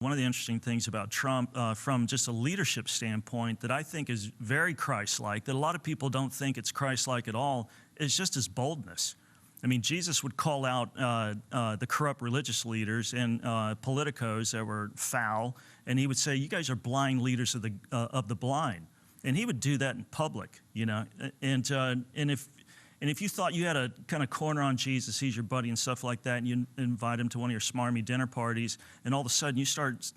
One of the interesting things about Trump, from just a leadership standpoint, that I think is very Christ-like, that a lot of people don't think it's Christ-like at all, is just his boldness. I mean, Jesus would call out the corrupt religious leaders and politicos that were foul, and he would say, "You guys are blind leaders of the blind," and he would do that in public, you know. And if you thought you had a kind of corner on Jesus, he's your buddy and stuff like that, and you invite him to one of your smarmy dinner parties, and all of a sudden you start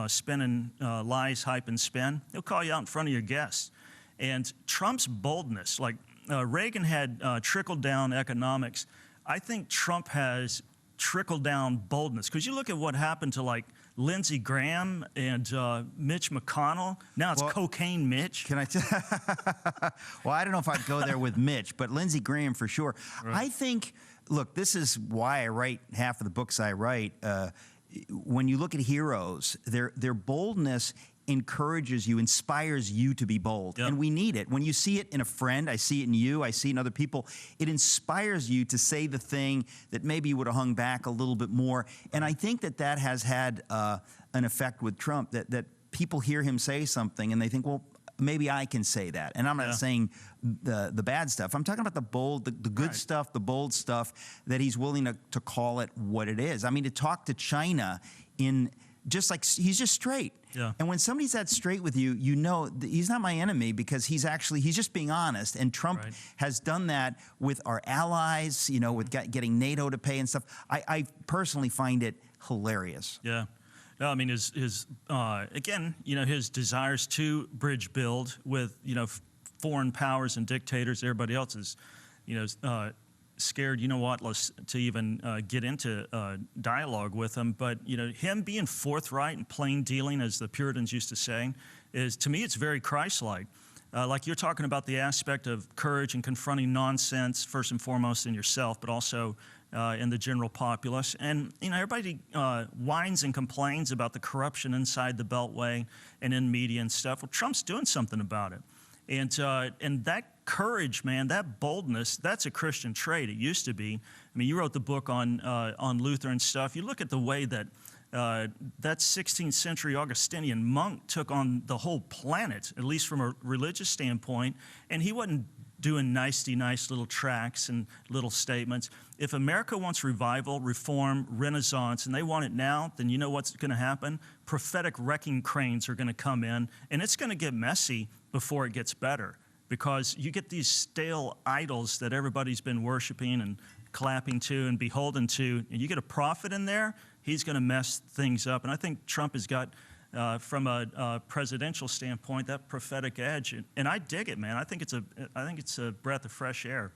spinning lies, hype, and spin, he'll call you out in front of your guests. And Trump's boldness, like Reagan had trickle-down economics, I think Trump has trickle-down boldness. Because you look at what happened to, like, Lindsey Graham and Mitch McConnell. Now it's Cocaine Mitch. Can I well, I don't know if I'd go there with Mitch, but Lindsey Graham for sure. Right. I think, look, this is why I write half of the books I write. When you look at heroes, their boldness encourages you, inspires you to be bold. Yep. And we need it. When you see it in a friend, I see it in you, I see it in other people, it inspires you to say the thing that maybe you would have hung back a little bit more. And I think that has had an effect with Trump, that people hear him say something and they think, well, maybe I can say that. And I'm not saying the bad stuff. I'm talking about the bold, the good stuff, the bold stuff, that he's willing to call it what it is. I mean, to talk to China in just like, he's just straight. Yeah. And when somebody's that straight with you, you know he's not my enemy, because he's just being honest. And Trump has done that with our allies, you know, with getting NATO to pay and stuff. I personally find it hilarious. Yeah. No, I mean, again, you know, his desires to bridge build with, you know, foreign powers and dictators, everybody else is, you know, scared, you know what, to even get into dialogue with him. But, you know, him being forthright and plain dealing, as the Puritans used to say, is, to me, it's very Christ-like. Like you're talking about the aspect of courage and confronting nonsense, first and foremost in yourself, but also in the general populace. And, you know, everybody whines and complains about the corruption inside the Beltway and in media and stuff. Well, Trump's doing something about it. And that courage, man, that boldness, that's a Christian trait. It used to be. I mean, you wrote the book on Luther and stuff. You look at the way that that 16th century Augustinian monk took on the whole planet, at least from a religious standpoint, and he wasn't doing nice little tracts and little statements. If America wants revival, reform, renaissance, and they want it now, then you know what's going to happen? Prophetic wrecking cranes are going to come in, and it's going to get messy before it gets better, because you get these stale idols that everybody's been worshiping and clapping to and beholden to, and you get a prophet in there, he's going to mess things up. And I think Trump has got, from a presidential standpoint, that prophetic edge, and I dig it, man. I think it's a breath of fresh air.